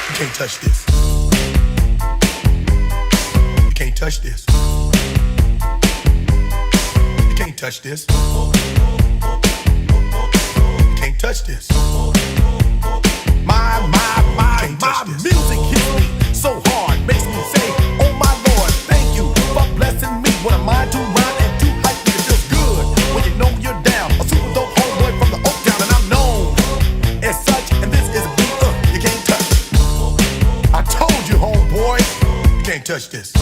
You can't touch this. You can't touch this. You can't touch this. You can't touch this. My music hits me so hard, makes me say, oh my Lord, thank you for blessing me. What am I to rhyme and to hype me? It feels good when you know you're down. A super dope homeboy from the Oak Town, and I'm known as such. And this is a beat you can't touch. I told you, homeboy, you can't touch this.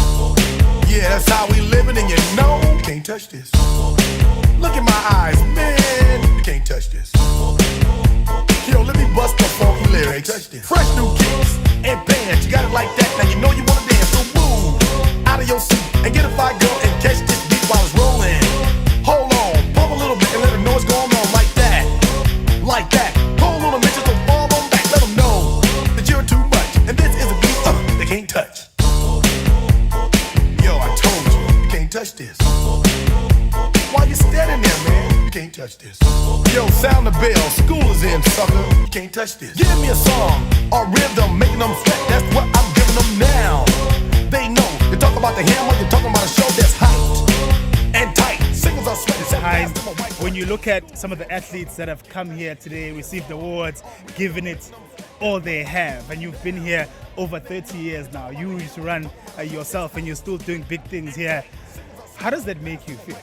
Yeah, that's how we living, and you know you can't touch this. Look in my eyes, man, you can't touch this. Yo, let me bust the funky lyrics. Fresh new kicks and bands, you got it like that. Now you know you wanna dance, so move out of your seat and get a fire girl and catch this beat while it's rolling. Hold on, pump a little bit and let them know what's going on like that. Like that. Hold on a minute, just don't fall on back. Let them know that you're too much. And this is a beat they can't touch. Yo, I told you, you can't touch this. Why you standing there, man? You can't touch this. Yo, sound the bell, school is in, sucker. You can't touch this. Give me a song or rhythm, making them sweat. That's what I'm giving them now. They know. You're talking about the hammer, you're talking about a show that's hyped and tight. Singles are sweating. When you look at some of the athletes that have come here today, received awards, given it all they have, and you've been here over 30 years now. You used to run yourself, and you're still doing big things here. How does that make you feel?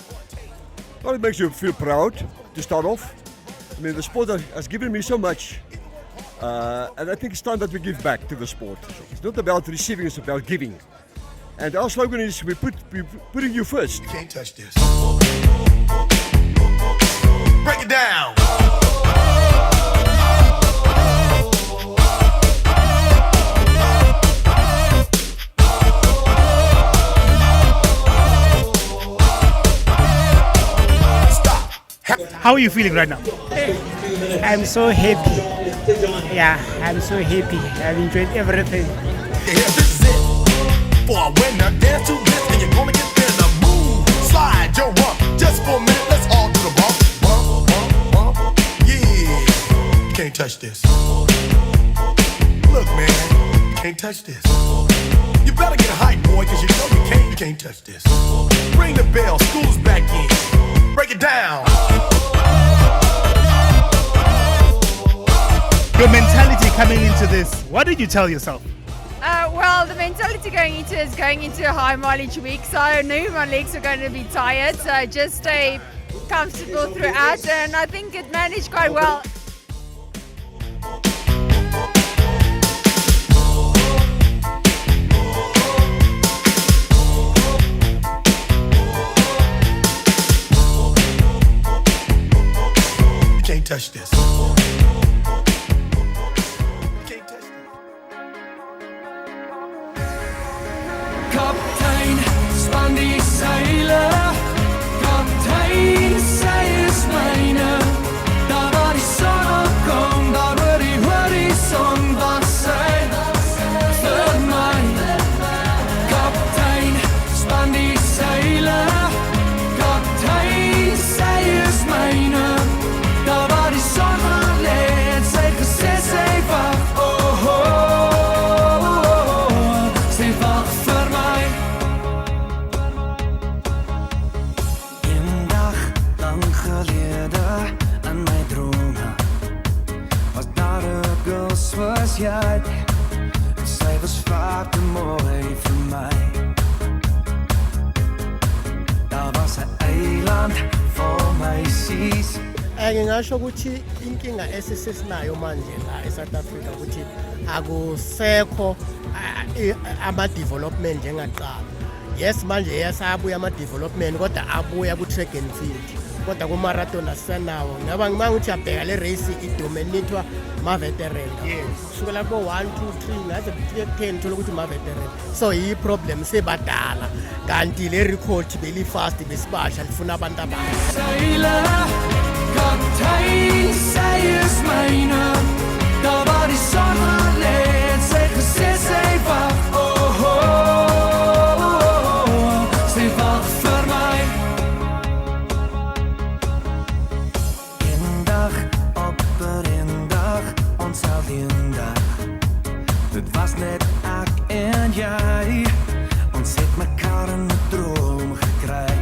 Well, it makes you feel proud to start off. I mean, the sport has given me so much, and I think it's time that we give back to the sport. It's not about receiving, it's about giving. And our slogan is, we're putting you first. You can't touch this. Break it down. How are you feeling right now? I'm so happy. Yeah, I'm so happy. I've enjoyed everything. Yeah, this is it. For a winner, dance to this, and you're gonna get there. The move, slide your rump. Just for a minute, let's all do the bump. Bump, bump, bump. Yeah, you can't touch this. Look, man, you can't touch this. You better get hype, boy, cause you know you can't touch this. Ring the bell, school's back in. Break it down. Your mentality coming into this, what did you tell yourself? Well, the mentality going into is going into a high mileage week, so I knew my legs were going to be tired, so I just stay comfortable throughout, and I think it managed quite well. You can't touch this. Kaptein, span die seile. Kaptein, sy is myne. Daar waar die son opkom, daar oor die horizon was sy vir my. Kaptein, span die seile. Kaptein, sy is myne. Daar waar die son gaan lê, het sy gesê sy wag. Oh, oh, oh, sy wag vir my. Eendag lang gelede in my drome was daar 'n girl soos jy. Sy was vaak te mooi vir my. Daar was 'n eiland vol meisies. Ngingasho ukuthi inkinga esisinayo manje la eSouth Africa ukuthi akusekho ama-development njengaqala. Yes, manje yasabuya ama-development kodwa abuya ku-track and field. Kodwa ku-marathon asisanawo. Ngoba ngibanga ukuthi uyabheka le race idominithwa ma-veteran. Kusukela ko-1, 2, 3 ngaze 10 thola ukuthi ma-veteran. So yi-problem sebadala. Kanti le record beli-fast besibasha lifuna abantu abasha. Kaptein, sy is myne. Daar waar die son gaan lê, het sy gesê sy wag. Oh, oh, oh, oh, sy wag vir my. Eendag op 'n eendag, ons sal eendag Dit was net ek en jy. Ons het mekaar in 'n droom gekry.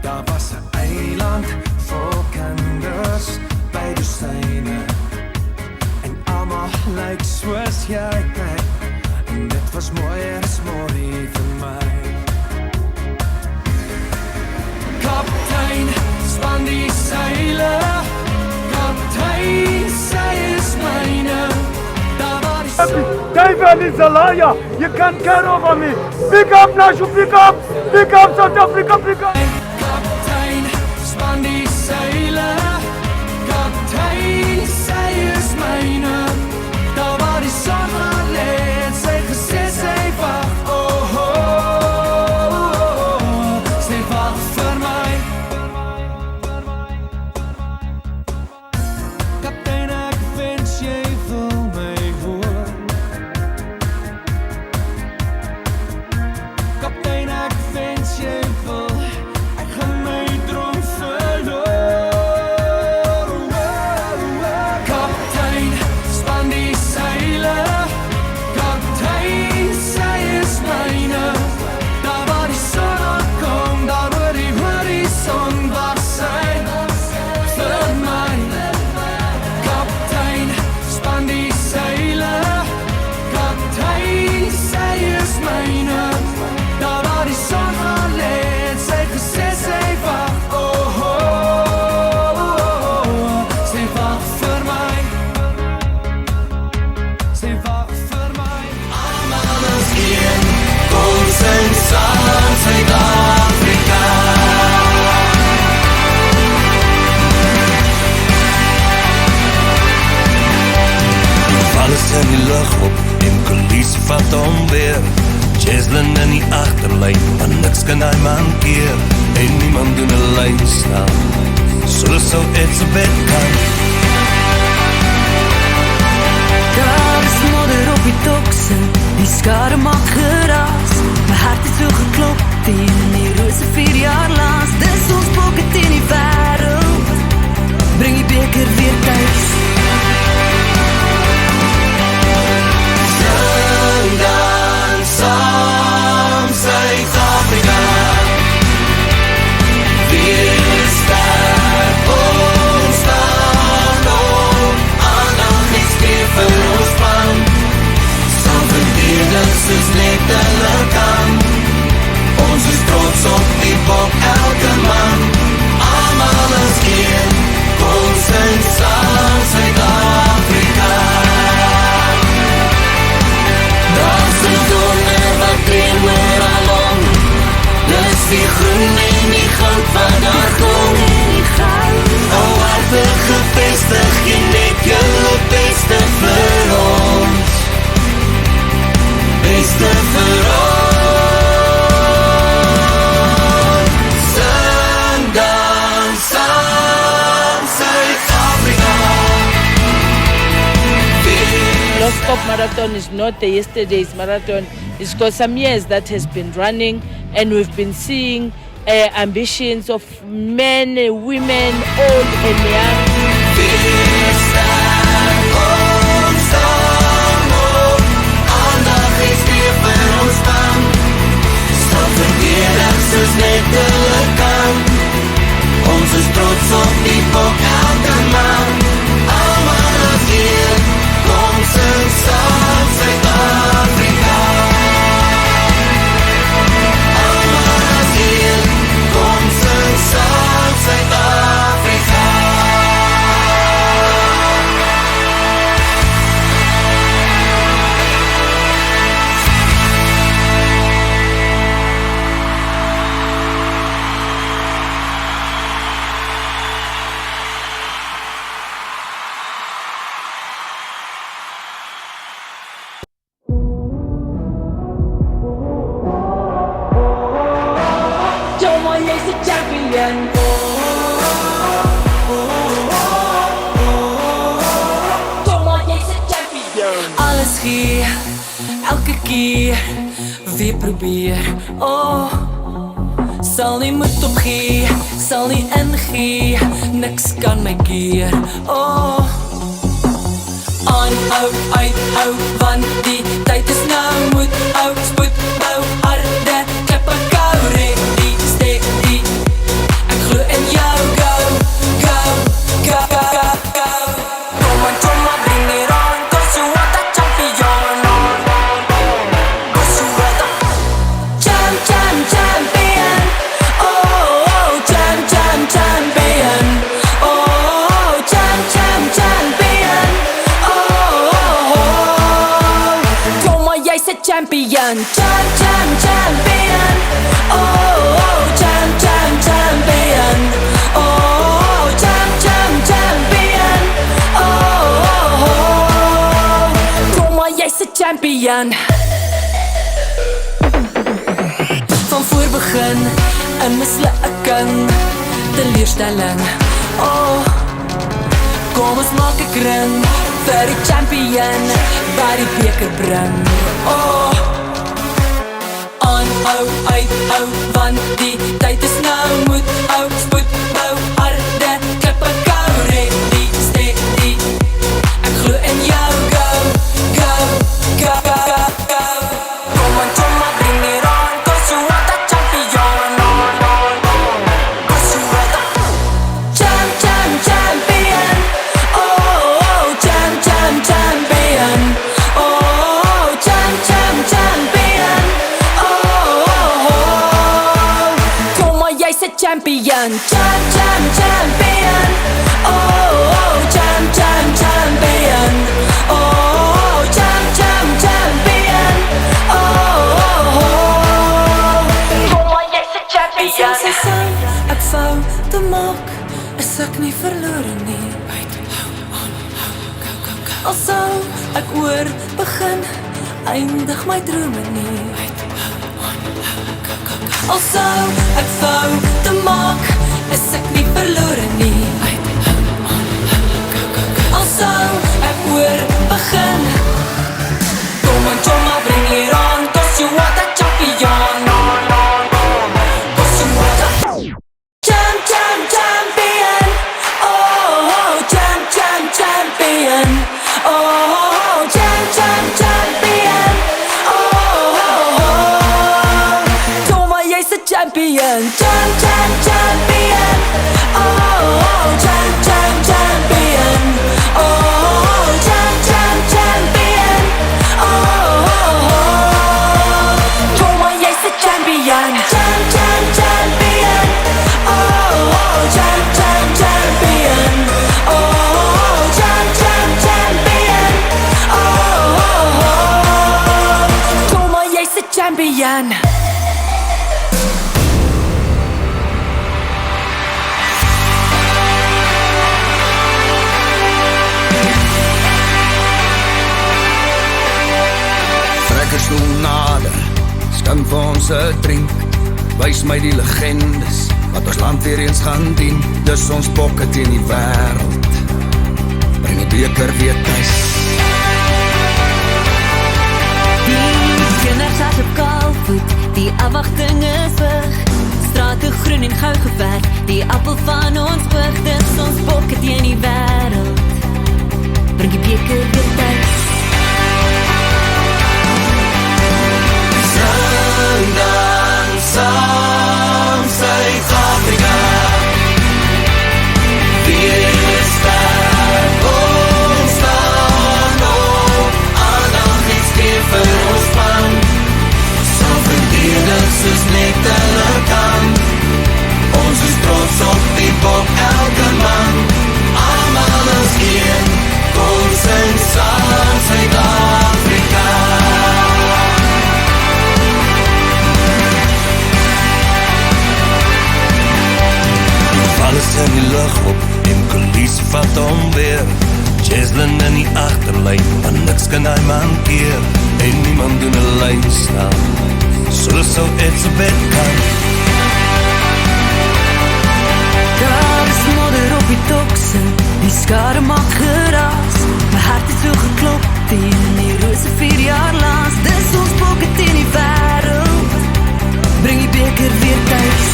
Daar was 'n eiland vol kinders by die syne. En almal lyk soos jy kyk. En dit was mooier as môre vir my. Kaptein, span die seile. Kaptein, sy is myne. Daar waar die David in Zelaya, you can't get over me. Pick up, Nashu, pick up South Africa, pick up. kaptein, span die seile. Kaptein, sy is myne. Daar waar die son gaan lê, het sy gesê sy wag. Oh, oh, oh, oh. Sy wag vir my. Kaptein, ek wens jy wil my hoor. Kaptein, ek wens jy wil. Ek gaan my droom verloor. Kaptein, span die seile. Kaptein, sy is myne. Daar waar die son aankom, daar oor die horison wag sy vir my. Kaptein, span die seile. Kaptein, sy is myne. Daar waar die son gaan lê, het sy gesê sy wag. Oh, oh, oh, oh. Sy wag vir my. Sy wag vir my. Almal is een, ons sing saam Suid-Afrika. Alles in die lug op en Colise vat hom weer. Cheslin in die agterlyn, maar niks kan hy mankeer. En niemand doen 'n lyn staan, soos sou Elizabeth kan. Daar is modder op die tokse, die skare maak geraas. My hart het so geklop teen die rose 4 jaar langs. Dis ons pocket in die wêreld, bring die beker weer thuis. Sing dan saam Suid-Afrika. Wees sterk, ons staan op. Aandag is weer vir ons plan. Saam verdedig soos net hulle kan. Ons is trots op die bok, elke man. Almal is een, ons sing saam Suid-Afrika. Daar is 'n donker wat teen oor alom. Dis die groen en die goud wat daar kom. O harte gevestig, jy net jou beste vir ons. Beste vir ons. Sing dan saam Suid-Afrika. Loskop Marathon is not the yesterday's marathon. It's got some years that has been running, and we've been seeing ambitions of men, women, old and young. Wees sterk, ons staan op. Aandag is weer vir ons span. Sal verdedig soos net hulle kan. Ons is trots op die bok, elke man. Almal is een, kom sing saam Suid-Afrika. Almal is een, kom sing saam Suid-Afrika. Tomo jy's 'n champion. Tomo jy's 'n champion. Alles gee, elke keer weer probeer. Oh, sal nie moed opgee, sal nie ingee. Niks kan my keer. Oh, on Uithou, want die tyd is nou moet ou spoed bou harde klippe kou ready, steady ek glo in jou, go, go, go, go, go Come on, choma, bring it on cause you are the champion cause you are the champion oh, champion oh, champion jy's 'n champion, champion. Oh, champion. Oh, champion. Oh, kom maar jy's 'n champion. Van voor begin 'n mislukking, teleurstelling. Oh, kom ons maak 'n kring vir die champion wat die beker bring. Oh, aanhou, uithou, want die tyd is nou moet ou spoed bou harde klippe kou ready, steady ek glo in jou, go, go, go, go, go Come on, choma, bring it on cause you are the champion cause you are the champion oh, champion oh, champion oh, kom maar jy's 'n champion, champion oh, champion oh, champion oh, kom maar jy's 'n champion ek wou te maak is ek nie verlore nie al sou ek oor begin eindig my drome nie al sou ek wou te maak is ek nie verlore nie al sou ek oor begin kom on choma, bring it on cause you are the champion cause you are the champion oh, champion oh, champion oh, kom maar jy's 'n champion, champion oh, champion oh, champion oh, kom maar jy's 'n champion, champion oh, champion oh, champion oh, kom maar jy's 'n champion Stoel nader, skink vir ons 'n drink wys my die legendes wat ons land weer eens gaan dien dis ons bokke teen die wêreld bring die beker weer tuis Die kinders as op kaalvoet die afwagting is weg strate groen en gou geverf die appel van ons oog dis ons bokke teen die wêreld bring die beker weer tuis dan saam Suid-Afrika weer sterk ons staan op aandag iets keer vir ons span sal verdedig soos net hulle kan ons is trots op die bok elke man almal is een kom sing saam Suid-Afrika Alles in die lug op en Khaleesi vat hom weer Jesslyn in die agterlyn maar niks kan hy mankeer en niemand doen 'n lyn snel so it's a bit time Daar is modder op die tokse die skare maak geraas my hart het so geklop teen die rose 4 jaar laas dis ons bokke teen die wêreld bring die beker weer tuis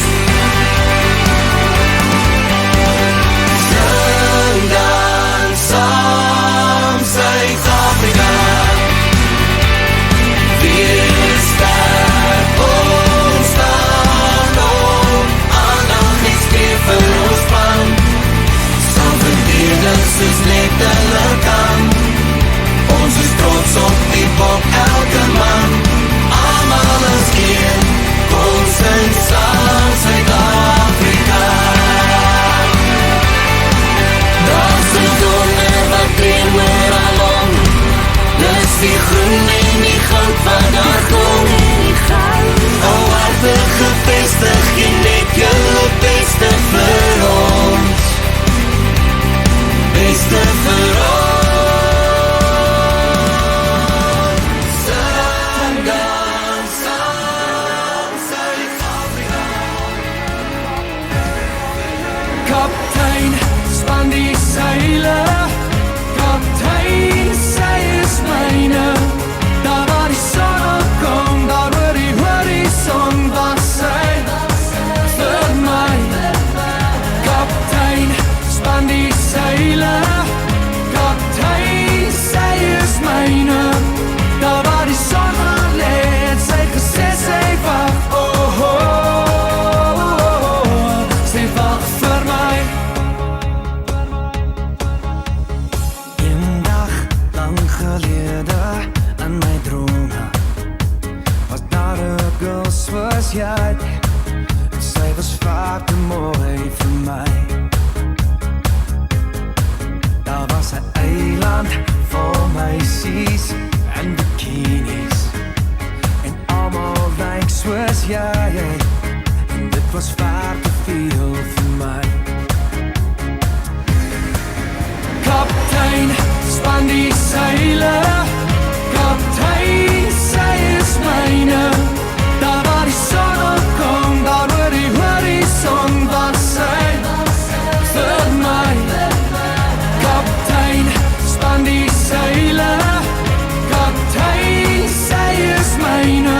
dan saam Suid-Afrika die groen en die goud wat daar kom. Al harte gevestig, jy net jou beste vir ons. Beste vir ons. Saam dans, saam Suid-Afrika. Kaptein, span die seile. Kaptein, sy is myne. Daar waar die son opkom, daar oor die horizon was sy vir my. Kaptein, span die seile. Kaptein, sy is myne. Daar waar die son gaan lê, het sy gesê sy wag. Oh, oh, oh, sy wag vir my. Eendag lang gelede in my drome was daar 'n girl soos jy. Sy was vaak te mooi vir my. Daar was 'n eiland vol meisies en bikinis en almal lyk soos jy. En dit was vaak te veel vir my. Kaptein, span die seile. Kaptein, sy is myne. Daar waar die son opkom, daar oor die horizon was sy vir my. Kaptein, span die seile. Kaptein, sy is myne.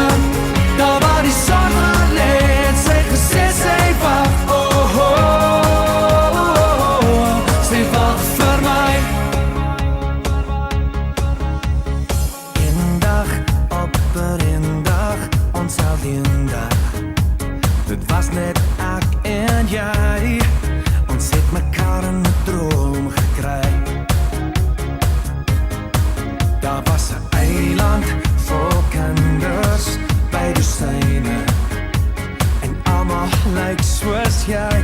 Daar waar die son gaan lê, het sy gesê sy wag. Oh, oh, oh, oh, sy wag vir my. Eendag op 'n eendag, ons alleen dag. Dit was net ek en jy. Ons het mekaar in 'n droom gekry. Daar was 'n eiland vol kinders by die syne. En almal lyk soos jy.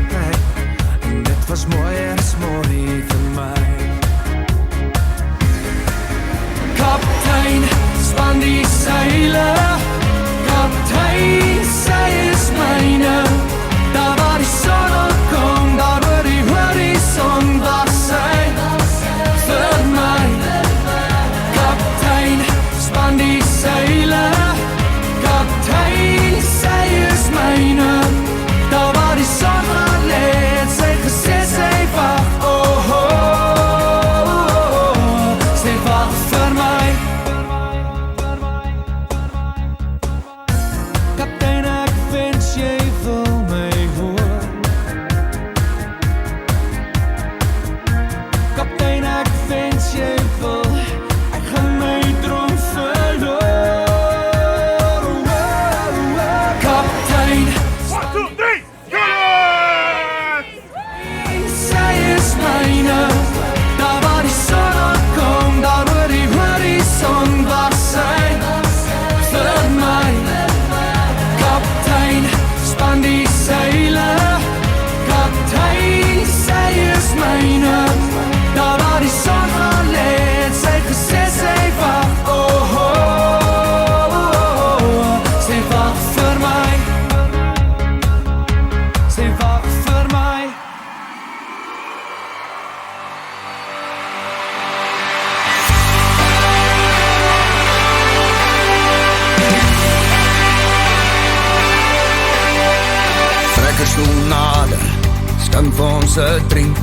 En dit was mooier as mooi vir my. Kaptein, span die seile. Kaptein, sy is myne. Daar waar die son opkom, daar oor die horizon was sy vir my. Kaptein, span die seile. Kaptein, sy is myne. Daar waar die son gaan lê, het sy gesê sy wag. Oh, oh, oh, sy wag vir my. Kaptein, ek wens jy wil my hoor. Kaptein, ek wens jy wil. Ek gaan my droom verloor. Kaptein, 1, 2, 3, yes! sy is myne. Daar waar die son opkom, daar oor die horizon was sy vir my. Kaptein, span die seile. Kaptein, sy is myne. Daar waar die son gaan lê, het sy gesê sy wag. Oh, oh, oh, sy wag vir my. Sy wag vir my. Trekkerstoel nader, skink vir ons 'n drink.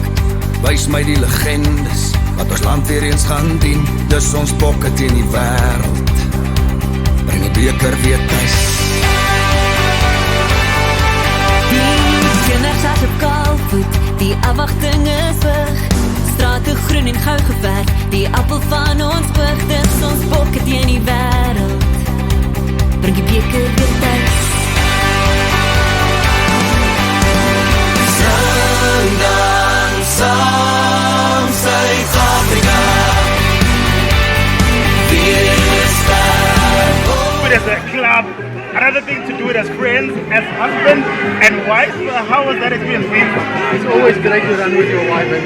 Wys my die legendes wat ons land weer eens gaan dien. Dis ons bokke teen die wêreld. Bring die beker weer tuis. Die kinders as op kaalvoet, die afwagting is weg. Strate groen en gou geverf, die appel van ons oog. Dis ons bokke teen die wêreld. Bring die beker weer tuis. Sandaan, saam Suid-Afrika. Wees daar. Do it as a club, another thing to do it as friends, as husband and wife. How was that experience been? It's always great to run with your wife, and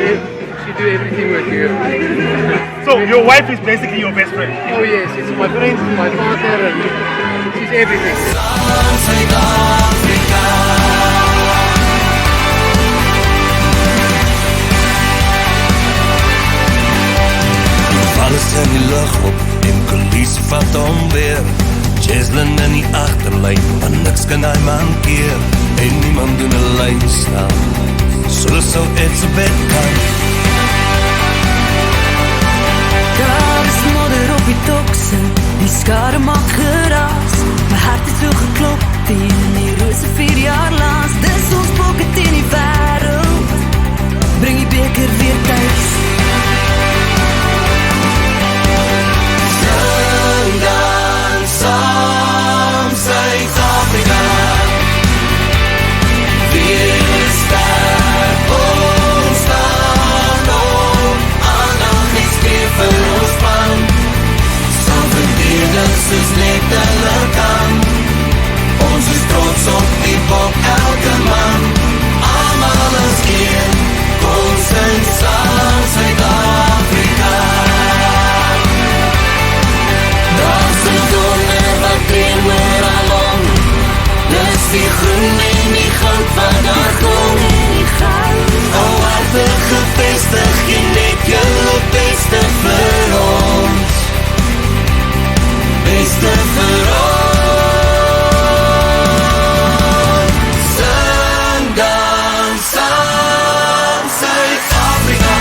she do everything with you. So Your wife is basically your best friend. Oh yes, it's my friend, my partner, and she's everything. Alles in die lug op en Khalees vat hom weer. Jaslyn in die agterlyn, maar niks kan hy mankeer. En niemand doen 'n lyn staan, so Elizabeth kan. Daar is modder op die tokse, die skare maak geraas. My hart het so geklop teen die rose 4 jaar laas. Dis ons pocket in die wêreld, bring die beker weer thuis. Dan saam Suid-Afrika, weer sterk ons staan op, aandag is weer vir ons plan, saam verdedig soos net hulle kan, ons is trots op die bok elke man, almal is een, kom sing saam Suid-Afrika. Dis die groen en die goud van daar kom. O, hartig gevestig, jy net julle beste vir ons. Beste vir ons. Sing dan saam Suid-Afrika,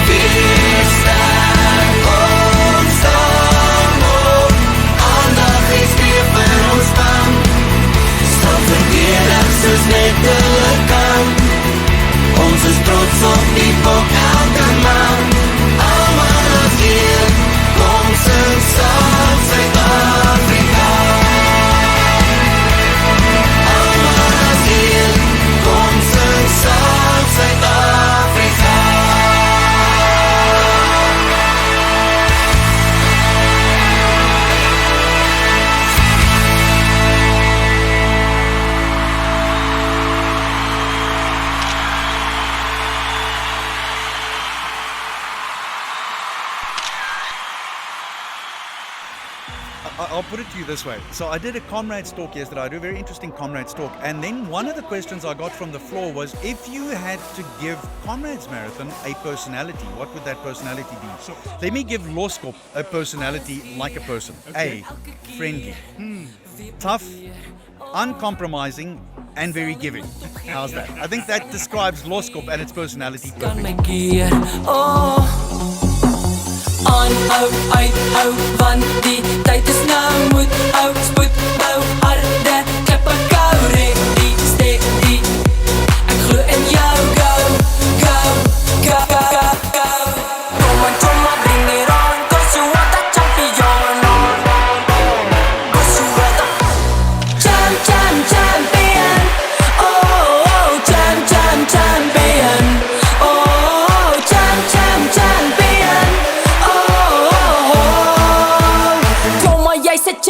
weer sterk ons staan op, aandag is weer vir ons span, sal verdedig soos net hulle kan, ons is trots op die bok elke man, almal is hier, kom sing saam Suid-Afrika. Almal is hier, kom sing saam Suid-Afrika. I'll put it to you this way. So I did a comrades talk yesterday. I do a very interesting comrades talk. And then one of the questions I got from the floor was, if you had to give Comrades Marathon a personality, what would that personality be? So let me give Loskop a personality like a person. Okay. A, friendly. Tough, uncompromising, and very giving. How's that? I think that describes Loskop and its personality perfectly. Aanhou, uithou, want die tyd is nou, moet hou, spoed, bou, harde, klippe, kou, ready, steady, ek glo in jou, go, go, go, go, go, go. Kom on, choma, bring it on, cause you are the champion, cause you are the champion, oh, champion, oh, champion.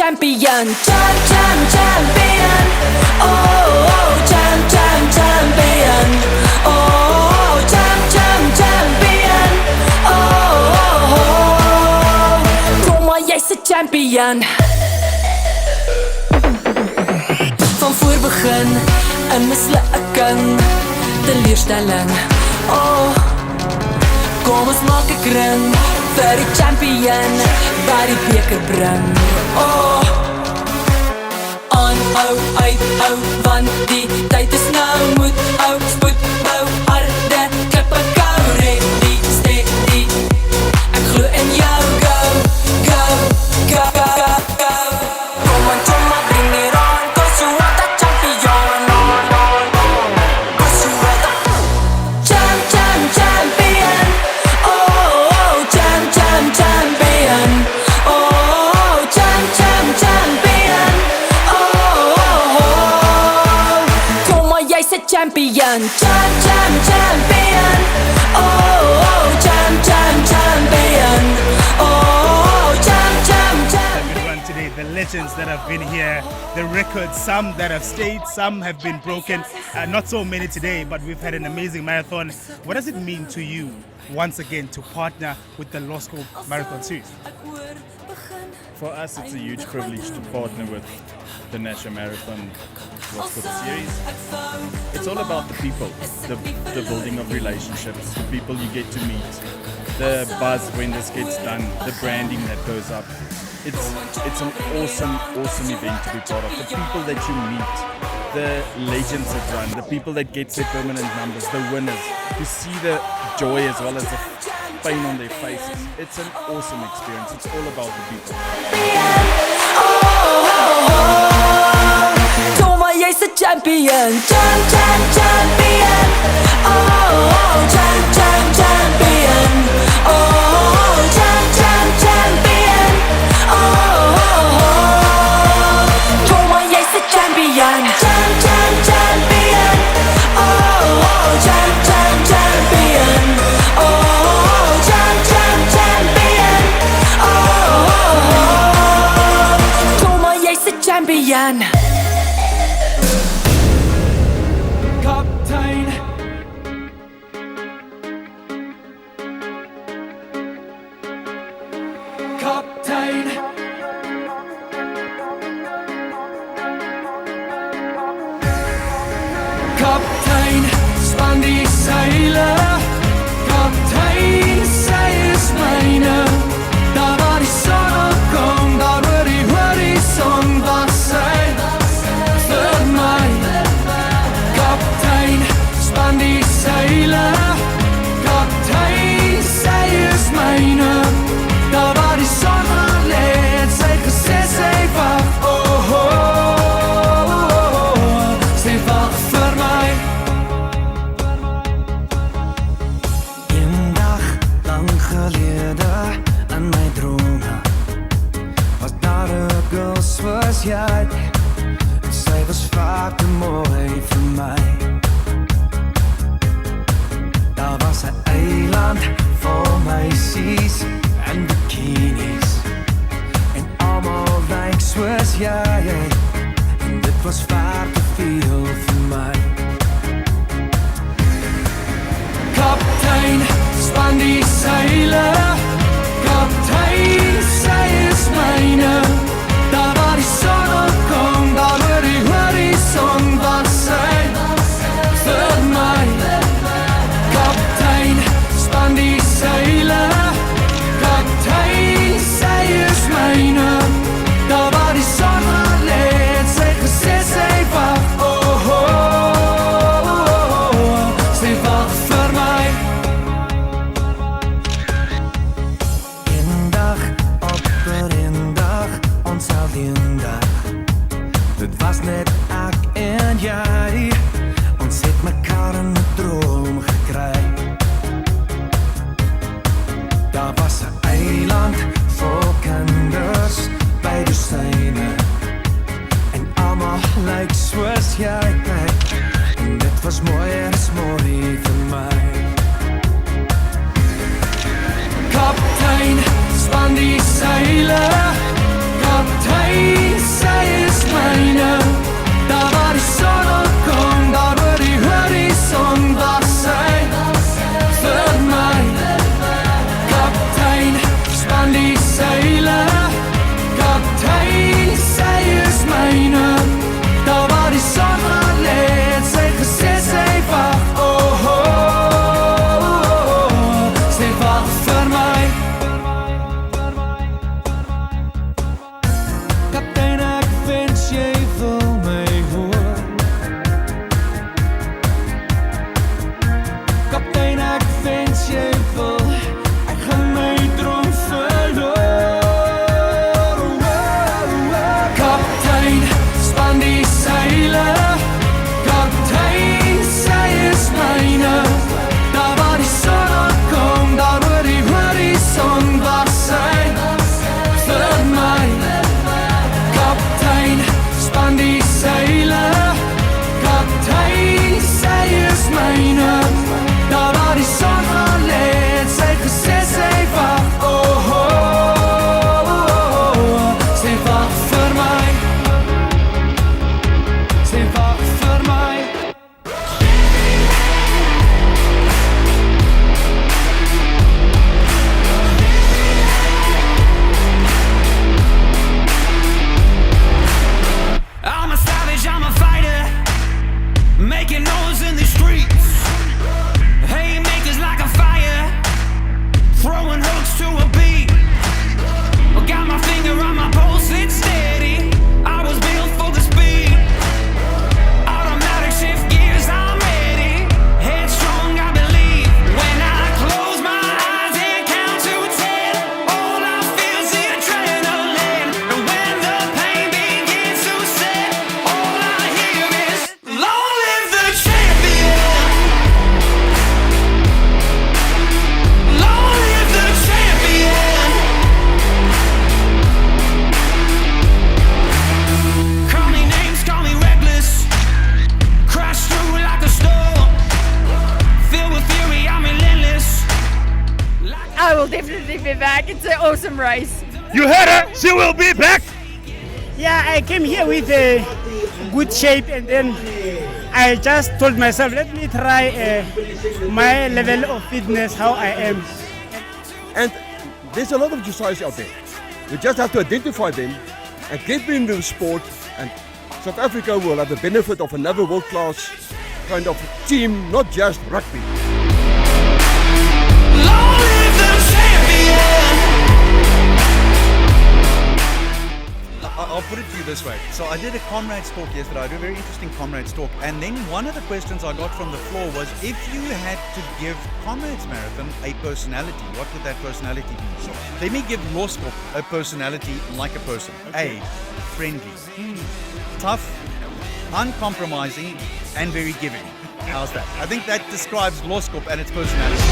Champion, champion, oh, champion, oh, champion, oh, kom maar, jy's 'n champion. Van voor begin, 'n mislukking, teleurstelling, oh, kom ons maak 'n kring, vir die champion, waar die beker bring, oh. Aanhou, uithou, want die tyd is nou, moet hou, spoed, bou, harde, klippe, kou, ready, steady, ek glo in jou, go, go, go, go, go, go. Kom on, choma, bring it on, cause you are the champion, cause you are the champion, oh, champion, oh, champion, oh, kom maar, jy's 'n champion, champion, oh, champion, oh, Good one today, the legends that have been here, the records, some that have stayed, some have been broken. Not so many today, but we've had an amazing marathon. What does it mean to you, once again, to partner with the Law School Marathon Series? For us, it's a huge privilege to partner with the National Marathon Law School Series. It's all about the people, the building of relationships, the people you get to meet, the buzz when this gets done, the branding that goes up. It's an awesome event to be part of. The people that you meet, the legends that run, the people that get their permanent numbers, the winners, you see the joy as well as the pain on their faces. It's an awesome experience. It's all about the people. Toma, jy's 'n champion. Champion. Oh, champion. Oh, champion. Oh, Toma, jy's 'n champion. Champion. Oh, champion. Oh, champion. Oh, Toma, jy's 'n champion. Kaptein. Kaptein. Kaptein, span die seile. Kaptein, sy is myne. Daar waar die son opkom, daar oor die horizon was sy vir my. Kaptein, span die seile. Kaptein, sy is myne. Daar waar die son gaan lê, het sy gesê sy wag. Oh, oh, oh, sy wag vir my. Eendag lang gelede in my drome was daar 'n girl soos jy. Sy was vaak te mooi vir my. Daar was 'n eiland vol meisies en bikinis en almal lyk soos jy. En dit was vaak te veel vir my. Kaptein, span die seile. Kaptein, sy is myne. Daar waar die son opkom, daar oor die horizon was sy vir my. Kaptein, span die seile. Kaptein, sy is myne. Daar waar die son gaan lê, het sy gesê sy wag. Oh, oh, oh, sy wag vir my. I will definitely be back. It's an awesome race. You heard her. She will be back. Yeah, I came here with a good shape, and then I just told myself, let me try my level of fitness, how I am. And there's a lot of dressage out there. We just have to identify them and get them into the sport, and South Africa will have the benefit of another world-class kind of team, not just rugby. I'll put it to you this way. So I did a comrades talk yesterday. I did a very interesting comrades talk. And then one of the questions I got from the floor was, if you had to give Comrades Marathon a personality, what would that personality be? Let me give Loskop a personality like a person. A, friendly. Tough, uncompromising, and very giving. How's that? I think that describes Loskop and its personality.